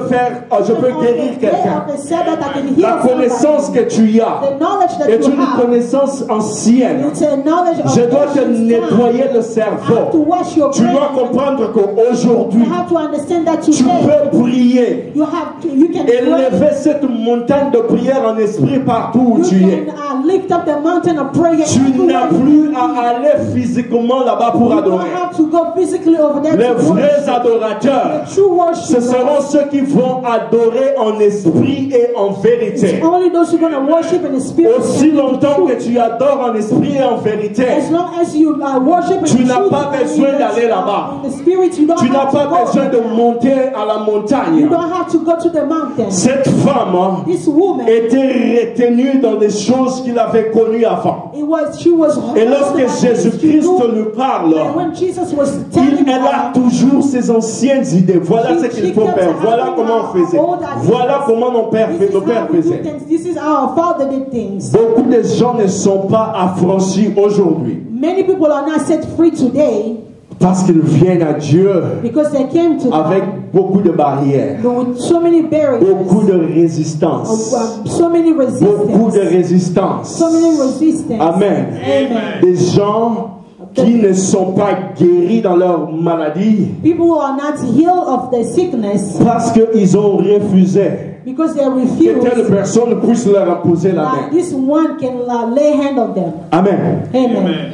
On guérir the day quelqu'un. of the Sabbath, I can heal La connaissance somebody. que tu as The knowledge that est you une have, connaissance ancienne. it's a knowledge of Je dois te ancient nettoyer time. le I have to cerveau. wash your Tu brain. dois comprendre You qu'aujourd'hui, have to understand that tu today peux prier. you can pray. Élever cette montagne de prière en esprit partout où You tu es. can lift up the mountain of prayer. Tu n'as everywhere plus you à be. aller physiquement là-bas pour You don't adorer. have to go physically over there Les to vrais worship. adorateurs the true ce worshipers, seront ceux qui vont adorer en esprit et en vérité. only those who are going to worship in the spirit. Aussi and in the longtemps truth. que tu adores en esprit et en vérité, As long as you worship in tu the n'as truth pas and besoin in the, d'aller là-bas. in the spirit, you don't tu n'as have to pas go besoin de there. monter à la You montagne. don't have to go to the mountain. Cette femme This woman, était retenue dans des choses qu'il avait connues avant. she was Et lorsque Jésus-Christ lui parle, and when Jesus was telling elle a her, toujours ses anciennes idées. Voilà ce qu'il faut faire. Voilà comment on faisait. Voilà comment nos pères this is how we do faisaient. things. This is how our father did things. Beaucoup de gens ne sont pas affranchis aujourd'hui Many people are not set free today parce qu'ils viennent à Dieu because they came to avec God beaucoup de barrières, with so many barriers, beaucoup de résistance, so many beaucoup de resistance, résistance. so many resistance. Amen. Amen. Des gens qui ne sont pas guéris dans leur maladie People who are not healed of their sickness parce qu'ils ont refusé because they que telle refuse personne puisse leur imposer la that main. this one can lay hand on them. Amen. Amen.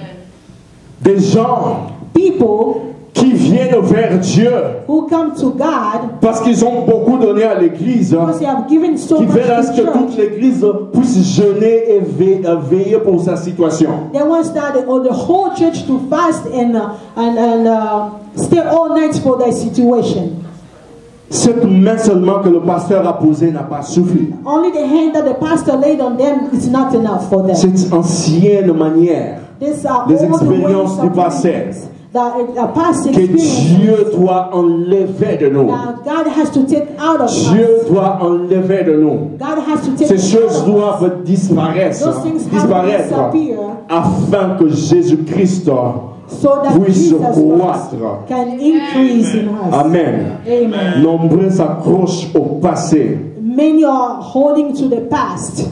Des gens People qui viennent vers Dieu who come to God parce qu'ils ont beaucoup donné à l'église, because they have given so qui much veulent à ce to que toute church. l'église puisse jeûner et veiller pour sa situation. They want the whole church to fast and stay all night for their situation. Cette main seulement que le pasteur a posée n'a pas suffi. Only the hand that the pastor laid on them is not enough for them. Cette ancienne manière These are les all the expériences ways du of passé doing things that past que experience Dieu doit enlever de nous. that God has to take out of Dieu us. doit enlever de nous. God has to take Ces it out choses of us. doivent disparaître, Those things have to disappear afin que Jésus-Christ so that puisse Jesus Christ croître. can increase in us. Amen. Amen. Nombreux s'accrochent au passé, Many are holding to the past,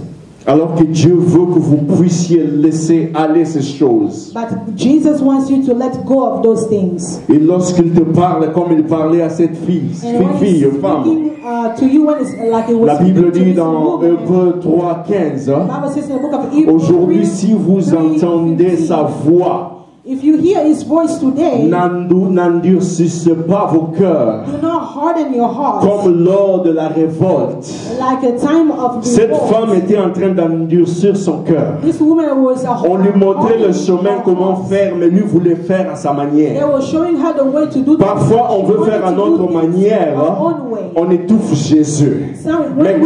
alors que Dieu veut que vous puissiez laisser aller ces choses. but Jesus wants you to let go of those things. Et lorsqu'il te parle comme il parlait à cette fille, And when he's femme, speaking to you, when it's like it was la Bible speaking to dit this dans woman, Hébreux 3:15, the Bible says in the book of Hebrews aujourd'hui si vous 3:15, entendez sa voix, if you hear his voice today, n'endurcissez pas vos cœurs do not harden your heart comme lors de la révolte. like a time of Cette revolt. femme était en train d'endurcir son cœur. This woman was On lui montrait le hardening chemin her comment heart. faire, mais lui voulait faire à sa They manière. were showing her the way to do things. Parfois, on veut She faire à wanted to do notre things manière, our own way. on étouffe Jésus. So Mais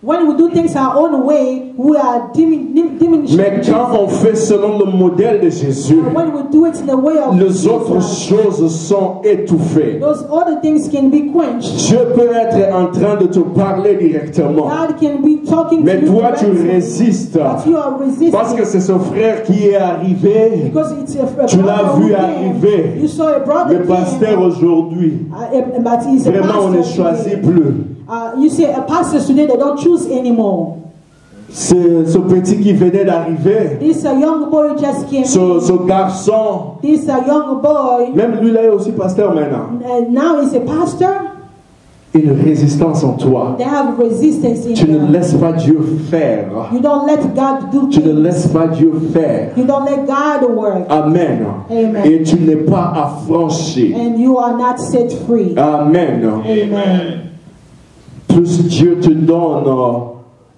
when we do things our own way, we are diminishing Mais quand on fait selon le modèle de Jésus, when we do it in the way of les autres Jesus, choses sont étouffées. those other things can be quenched. Dieu peut être en train de te parler directement, God can be talking mais to you toi tu directly, résistes but you are resisting parce que c'est ce frère qui est arrivé. because it's a Tu l'as brother vu who came. arriver. You saw a brother Le pasteur came, aujourd'hui, but he's a vraiment on ne pastor choisit today. plus. You see, pastors today, they don't choose anymore. C'est ce petit qui venait d'arriver, This young boy who just came in. ce garçon, This young boy, même lui là est aussi pasteur maintenant. now he's a pastor. Une résistance en toi. They have resistance in Tu ne them. laisses pas Dieu faire. You don't let God do Tu ne things. laisses pas Dieu faire. You don't let God work. Amen. Amen. Et tu n'es pas affranchi. And you are not set free. Amen. Amen. Plus Dieu te donne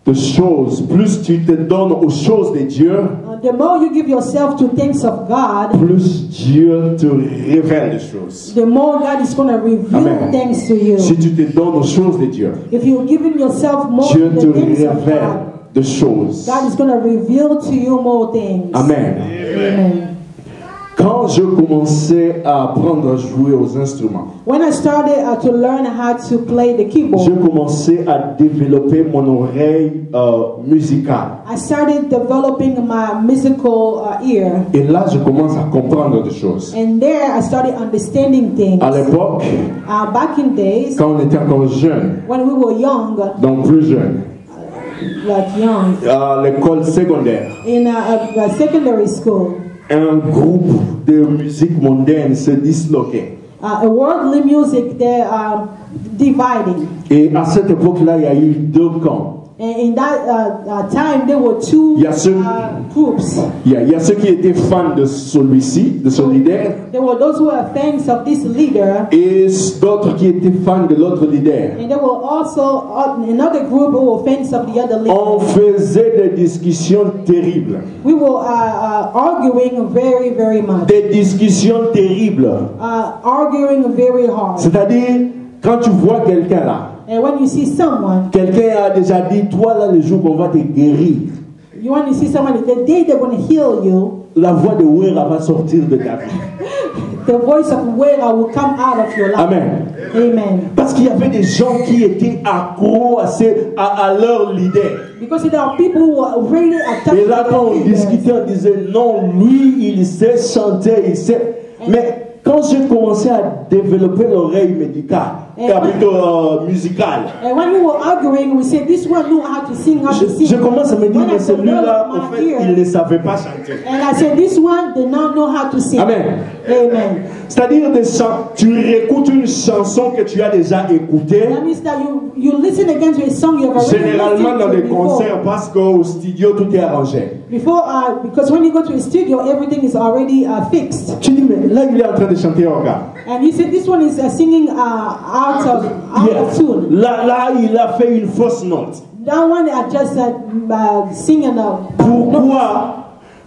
de choses, plus tu te donnes aux choses de Dieu, The more you give yourself to things of God, plus Dieu te révèle des choses. the more God is going to reveal Amen. things to you. Si tu te donnes aux choses de Dieu, If you're giving yourself more Dieu to te the things of révèle God, des choses. God is going to reveal to you more things. Amen. Amen. Quand je commençais à apprendre à jouer aux instruments, When I started to learn how to play the j'ai keyboard, commencé à développer mon oreille musicale. I started developing my musical ear. Et là, je commence à comprendre des choses. And there I started understanding things. À l'époque, Back in days, quand on était encore jeune, when we were young, donc plus jeune, like young, à l'école secondaire, in a secondary school, un groupe de musique mondaine se disloquait. worldly music, they're dividing. Et à cette époque-là, il y a eu deux camps. And in that time, there were two Il y a ceux, groups. il y a ceux qui étaient fans de celui-ci, de ce leader, There were those who were fans of this leader, et d'autres qui étaient fans de l'autre leader. and there were also another group who were fans of the other leader. On faisait des discussions terribles. We were arguing very, very much. Des discussions terribles. Arguing very hard. C'est-à-dire, quand tu vois quelqu'un là, And when you see someone, quelqu'un a déjà dit, toi là, le jour qu'on va te guérir, you want to see someone, the day they're going to heal you, la voix de Wera va sortir de ta vie. the voice of Wera will come out of your life. Amen. Amen. Parce qu'il y avait des gens qui étaient accros à leur leader. Because there are people who are really attached Et là, to quand on their leaders. discutait, on disait, non, lui, il sait chanter, il sait. Mais quand j'ai commencé à développer l'oreille médicale, plutôt musicale, And when we were arguing, we said, this one knew how to sing, how to sing. je commence à me dire, When I mais celui-là, developed en my fait, ear, il ne savait pas chanter. and I said, this one did not know how to sing. Amen. Amen. C'est-à-dire, tu réécoutes une chanson que tu as déjà écoutée, That means that you listen again to a song you have already généralement listened dans to des before. concerts, parce qu'au studio, tout est arrangé. Because when you go to a studio, everything is already fixed. Tu dis, mais là, il est en train de chanter au gars. And he said, this one is singing out of tune. Là, il a fait une fausse note. That one I just singing out. Pourquoi?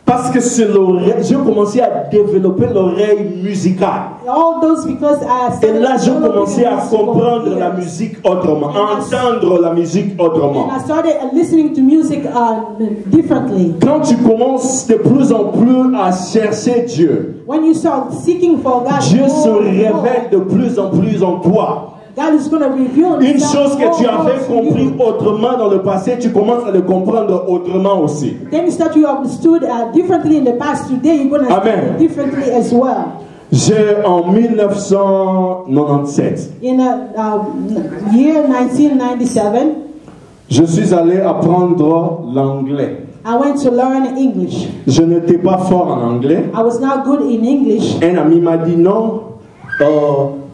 Parce que c'est l'oreille. J'ai commencé à développer l'oreille musicale. All those because I Et là, j'ai started commencé à musical comprendre ears. la musique autrement, And entendre la musique autrement. And I started listening to music differently. Quand tu commences de plus en plus à chercher Dieu, When you start seeking for God, Dieu se more and more, révèle de plus en plus en toi. God is going to reveal Une himself chose que tu more avais to you. compris autrement dans le passé, tu commences à le comprendre autrement aussi. Things that you understood differently in the past, today you're going to Amen. understand it differently as well. J'ai en 1997, In year 1997, je suis allé apprendre l'anglais. I went to learn English. Je n'étais pas fort en anglais. I was not good in English. Un ami m'a dit non,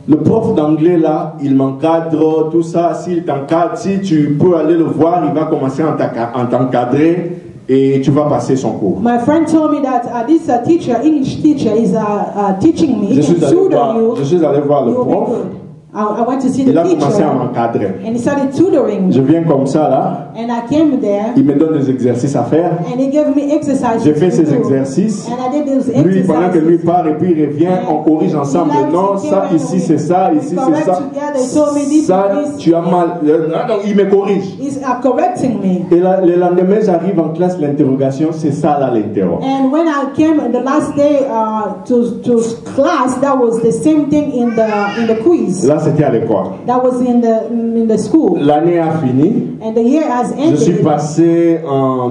le prof d'anglais là, il m'encadre, tout ça. S'il t'encadre, si tu peux aller le voir, il va commencer à t'encadrer et tu vas passer son cours. My friend told me that this teacher, English teacher, is teaching me Je to suis tutor you. allé voir le You'll be prof. good. I went to see the Il a commencé teacher, à m'encadrer. and he started tutoring Je me. viens comme ça là, And I came there, il me donne des exercices à faire. and he gave me exercises. J'ai fait to ces do. exercices. And I did those Lui, pendant que lui exercises. part et puis il revient, on corrige ensemble. Non, ça ici c'est ça, ici c'est ça. Ça, tu as mal. Non, il me corrige. He's correcting me. Et là, le lendemain, j'arrive en classe, l'interrogation, c'est ça là l'interro. And when I came the last day to class, that was the same thing in the quiz. Là, c'était à l'école. That was in the school. L'année a fini. And the year has Je suis ended.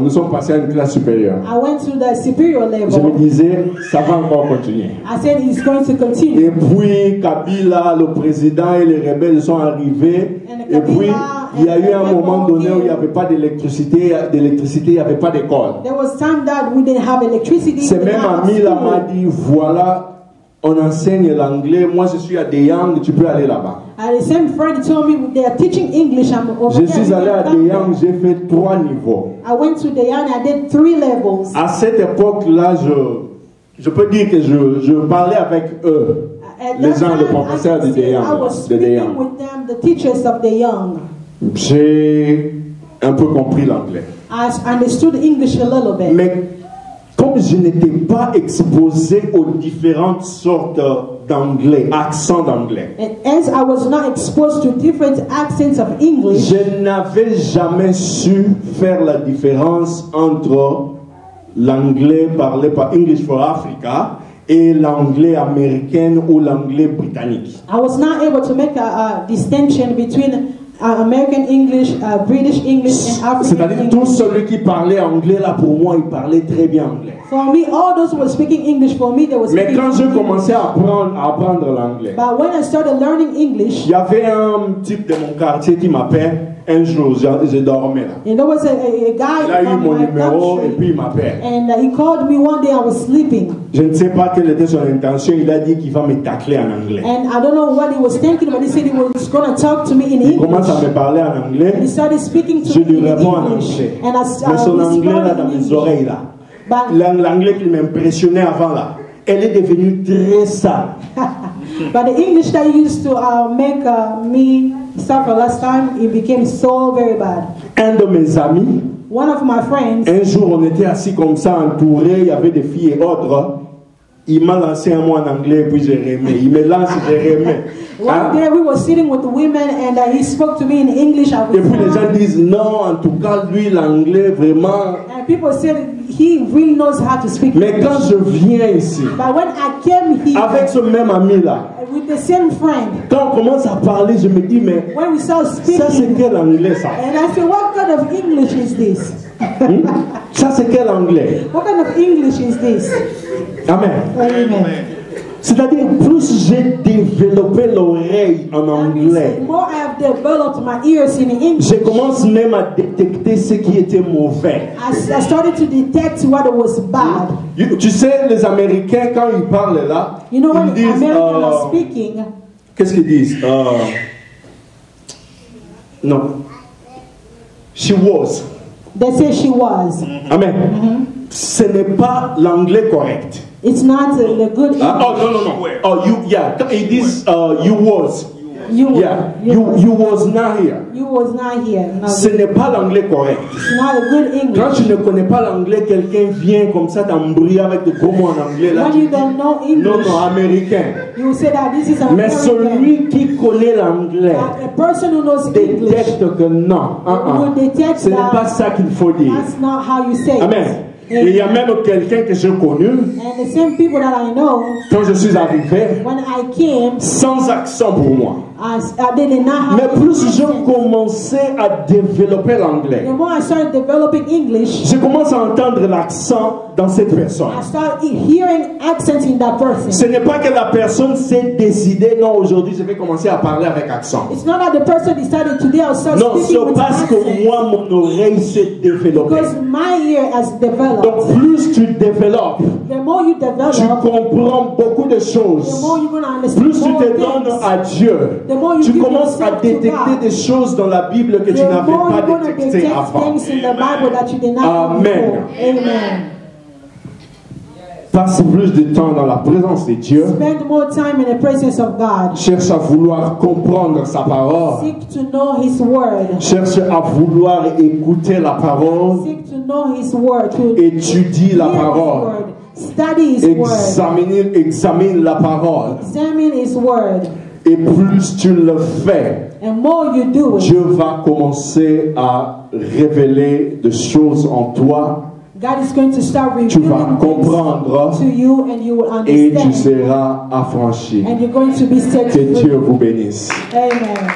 nous sommes passés à une classe supérieure. I went to the superior Je me level. disais, ça va encore continuer. I said he's going to continue. Et puis, Kabila, le président et les rebelles sont arrivés. Et puis, il y a eu un moment donné où il n'y avait pas d'électricité, il n'y avait pas d'école. There was time that we didn't have electricity. Ce we didn't même have ami là school. m'a dit, voilà, on enseigne l'anglais, moi je suis à Deyang, tu peux aller là-bas. And the same friend told me they are teaching English. I'm over Je there. suis allé à Deyang, j'ai fait 3 niveaux. I went to Dayan. I did 3 levels. À cette époque-là, je peux dire que je parlais avec eux, At les that gens, les time, professeurs I de can say Deyang. I was De speaking Deyang. with them, the teachers of the young. J'ai un peu compris l'anglais. I understood English a little bit. Mais comme je n'étais pas exposé aux différentes sortes d'anglais, accents d'anglais, And as I was not exposed to different accents of English, je n'avais jamais su faire la différence entre l'anglais parlé par English for Africa et l'anglais américain ou l'anglais britannique. I was not able to make a distinction between American English, British English, and African C'est-à-dire tout English. celui qui parlait anglais là pour moi, il parlait très bien anglais. For me, all those who were speaking English, for me, they were Mais speaking quand j'ai English. commencé à apprendre l'anglais, But when I started learning English, il y avait un type de mon quartier qui m'appelle un jour, je dormais là. And there was a Il guy a eu from mon my numéro et country, puis il m'appelle. and he called me one day. I was sleeping, Je ne sais pas quelle était son intention. Il a dit qu'il va me tacler en anglais. and I don't know what he was thinking, but he said he was going to talk to me in Il commence à English. me parler en anglais. He started speaking to Je me lui in réponds en English, anglais. and Mais son anglais là responded dans in mes English. oreilles là. But L'anglais qui m'impressionnait avant là. Elle est devenue très sale. But the English that used to make me suffer last time, it became so very bad. Un de mes amis, One of my friends, un jour on était assis comme ça entourés, il y avait des filles et autres. Il m'a lancé un mot en anglais puis j'ai remis. Il me lance et j'ai remis. one day we were sitting with the women, and he spoke to me in English. I Et puis les gens was disent non, en tout cas lui l'anglais vraiment. and people said he really knows how to speak Mais quand English. je viens ici, But when I came here avec ce même ami là, with the same friend, quand on commence à parler, je me dis mais when we started ça c'est speaking, quel anglais ça? and I said, what kind of English is this? Ça c'est quel anglais? What kind of English is this? Amen. Amen. C'est-à-dire, plus j'ai développé l'oreille en That means anglais, the more I have developed my ears in English, je commence même à détecter ce qui était mauvais. I started to detect what was bad. Tu sais, les Américains, quand ils parlent là, You know, when ils disent, Americans are speaking, qu'est-ce qu'ils disent? Non. She was. they say she was. Amen. Ce n'est pas l'anglais correct. It's not the good English. Oh, non, non, non. Oh, you, yeah. It is, you was. You, Yeah. You was not here. you was not here. No, Ce n'est pas l'anglais correct. it's not a good Quand English. tu ne connais pas l'anglais, quelqu'un vient comme ça t'embrouiller avec des gros mots en anglais. Là, When tu you dis, don't know non, English, non, américain. you will say that this is an Mais American. celui qui connaît l'anglais A person who knows English détecte que non, will detect ce n'est pas that ça qu'il faut dire. that's not how you say it. Amen. Et il y a même quelqu'un que j'ai connu, And the same people that I know, quand je suis arrivé, when I came, sans accent pour moi. they did not have Mais an plus je accent. commençais à développer l'anglais, The more I started developing English, je commence à entendre l'accent dans cette personne. I started hearing accents in that person. Ce n'est pas que la personne s'est décidée, non, aujourd'hui je vais commencer à parler avec accent. It's not that the person decided today I'll start Non, speaking c'est with parce que accent. moi, mon oreille s'est développée. Because my ear has developed. Donc plus tu développes, The more you develop, tu comprends beaucoup de the choses. more you're going to understand Plus tu more te donnes things. à Dieu, The more you tu give commences à yourself to détecter God, des choses dans la Bible que tu the n'avais more pas you're going to détectées detect avant. things in the Bible that you did not know Amen. before. Amen. Passe plus de temps dans la présence de Dieu. Spend more time in the presence of God. Cherche à vouloir comprendre sa parole. Seek to know His Word. Cherche à vouloir écouter la parole. Seek to know His Word. To Étudie la hear His parole. Word. Study His Word. Examine la parole. Examine His Word. Et plus tu le fais, And more you do it, Dieu va commencer à révéler des choses en toi. God is going to start Tu vas revealing things comprendre to you, and you will et tu understand. seras affranchi. And you're going to be set Que free. Dieu vous bénisse. Amen.